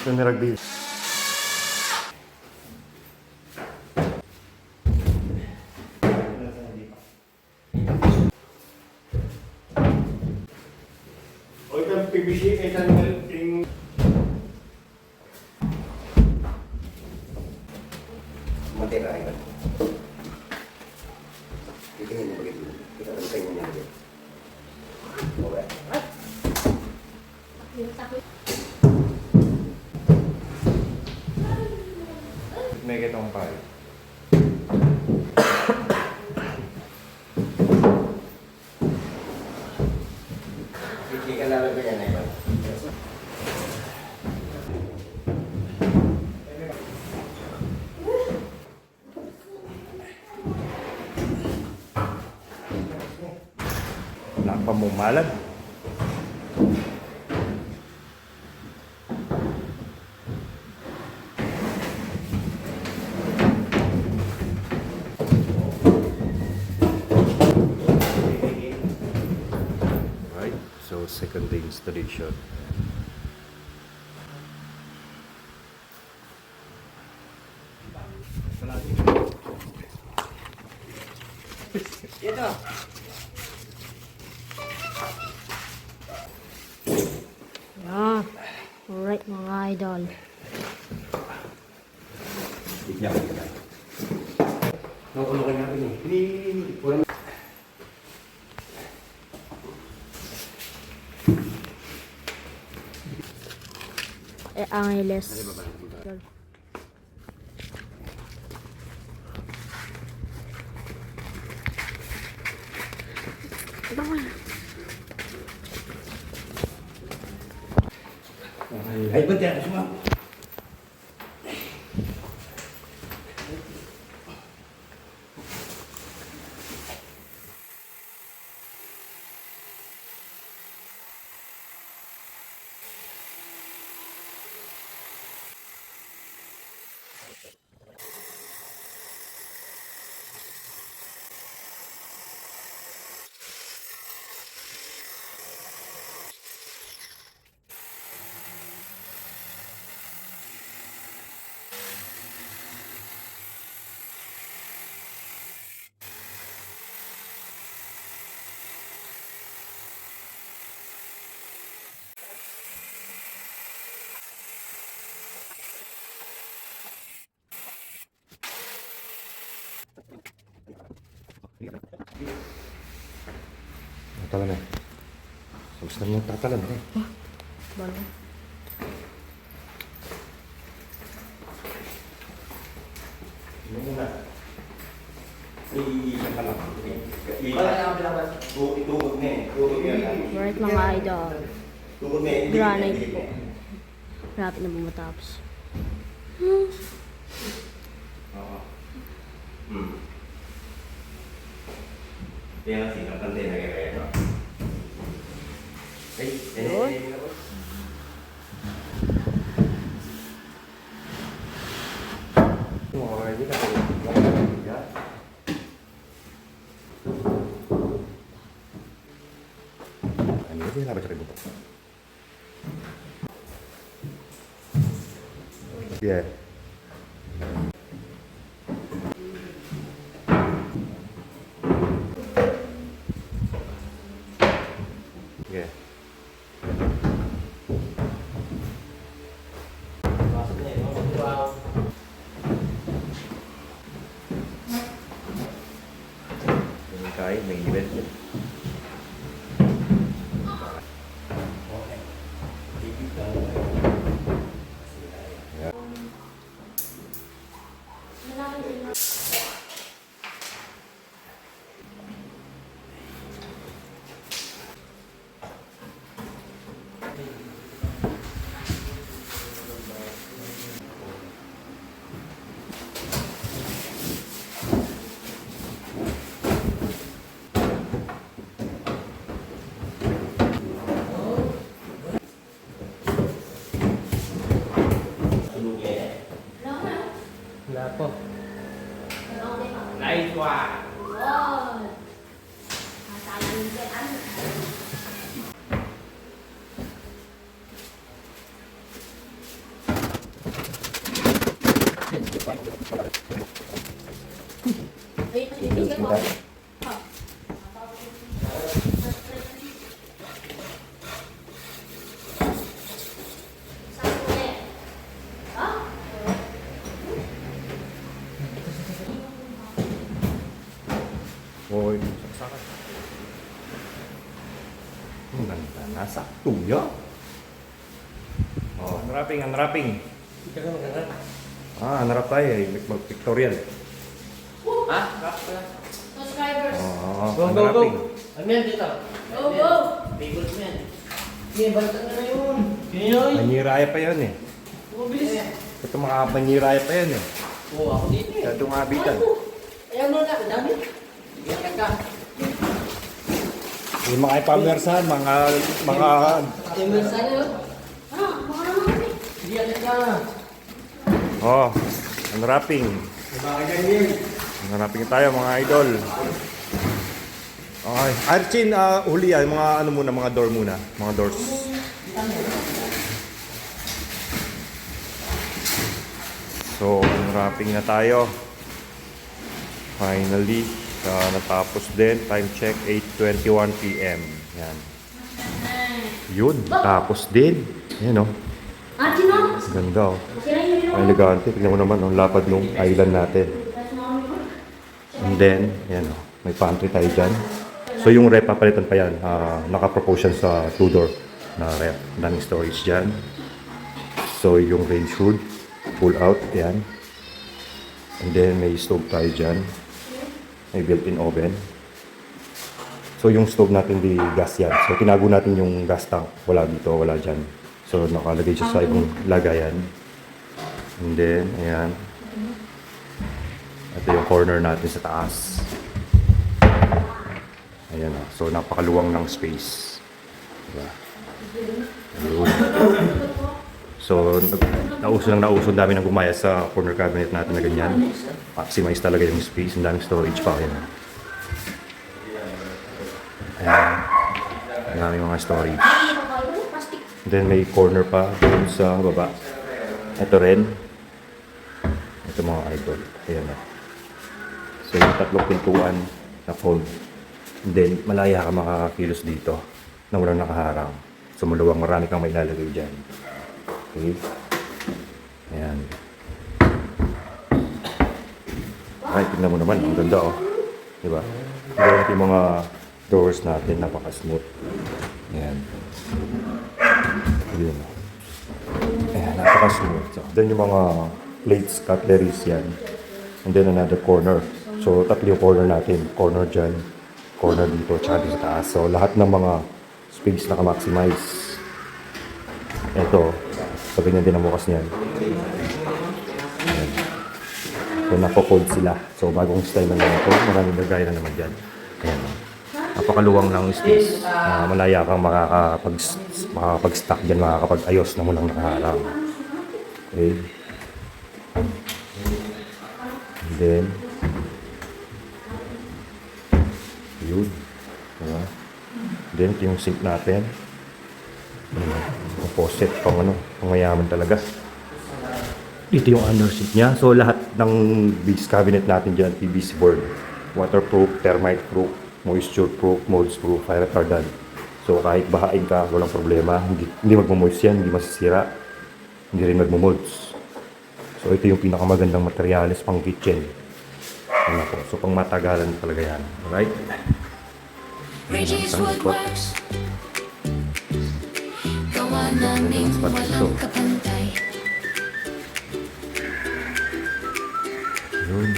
Ito ni Rugby. O ito ang PVC, ito ang matira ito. Titingin mo bagay dito. Kita lang tayo niya dito. Okay. may kitong pal. Hindi ka nalang ganyan na iba. Nakapamumalag. Right, so second day installation. Ito. Ah, alright mga idol. Bigyan ko yan. Nakulokan natin eh. Walang... Angeles. Ay, ba't yan? Suma? Tatalan eh. Tapos na mong tatalan eh. Balo. Ano muna? Iisan ka lang. Wala na ang pinabas. Itugod na eh. Itugod na yan. Alright mga idol. Tugod na eh. Granite po. Malapit na bumatapos. Oo. Kaya nga sinaktan din nagkakaya no? Ay, Okay, di ka. Ano yun? Lapit sa ributo. Yeah. Yeah. Yung kain, may event yun. Yeah. Wala po. Nice one. Hoy, saksakan. Ang ganda. Nasakto ya. Oh, unwrapping, unwrapping. Unwrap tayo eh. Mag-pictorial. Ha? Rap ko lang. Subscribers. Go, go, go. Unwrapping. Ano yan dito? Go, go. Favorite mo yan. Sige, balikan na yun. Yun. Paniraya pa yun eh. Mabilis. Ito makapanyiraya pa yan eh. Oo, ako dito eh. Sa itong habitan. Ayan mo na, dami. Sige, ka. Yung mga ipamersahan, mga... Timber sana yun. Baka naman kami. Sige, ka. Oh, unwrapping. Unwrapping tayo mga idol. Okay. Archin, huli yan. Mga ano muna, mga door muna. Mga doors. So, unwrapping na tayo. Finally, natapos din. Time check, 8:21 PM. Yan. Yun, tapos din. Yan o. Sino? Ganda o. Sira yung Ang elegante. Tignan mo naman ang lapad ng island natin. And then, yan o. May pantry tayo dyan. So yung rep, papalitan pa yan. Naka-propose yan sa two-door na rep. Daming storage dyan. So yung range hood, pull out. Yan. And then may stove tayo dyan. May built-in oven. So yung stove natin di gas yan. So tinago natin yung gas tank. Wala dito, wala dyan. So nakalagay siya sa ibang lagayan. And then, ayan. Ito yung corner natin sa taas. Ayan o. So napakaluwang ng space. Diba? Ayun. So nauso dami ng gumaya sa corner cabinet natin na ganyan. Maximize talaga yung space. Ang daming storage pa. Ayan. Ayan. Ang daming mga storage. Then may corner pa dun sa baba. Ito rin. Ito mga idol. Ayan o. So yung tatlong pintuan na fold. And then malaya ka makakakilos dito na walang nakaharang. So maluwang marami kang may ilalagay dyan. Okay. Ayan. Ay, tignan mo naman. Ang ganda oh. Diba? Tignan yung mga doors natin. Napaka-smooth. Ayan. Ayan. Ayan, napaka-smooth. So, then yung mga plates, cutleries yan. And then another corner. So, tatlo yung corner natin. Corner dyan, corner dito, tsaka dito sa taas. So, lahat ng mga space naka-maximize. Ito, so ganyan din ang bukas niyan. Ayan. So, napo-fold sila. So, bagong style na naman ito. Maraming lagay na naman dyan. Ayan. Napakaluwang ng space. Malaya kang makakapag-stock dyan, makakapag-ayos na mo lang nakaharang. Okay. And then, yun. Diba? Then, ito yung sink natin. Yung faucet, pang mayaman talaga. Dito yung under sink niya. So, lahat ng base cabinet natin dyan, PVC board. Waterproof, termite proof, moisture proof, molds proof, fire retardant. So, kahit bahain ka, walang problema. Hindi magmamoist yan, hindi masisira. Hindi rin magmamolds. So, ito yung pinakamagandang materyales pang kitchen. Ano po? So, pang matagalan talaga yan. Alright? Reggie's Woodworks. Gawa naming walang kapantay. Yun.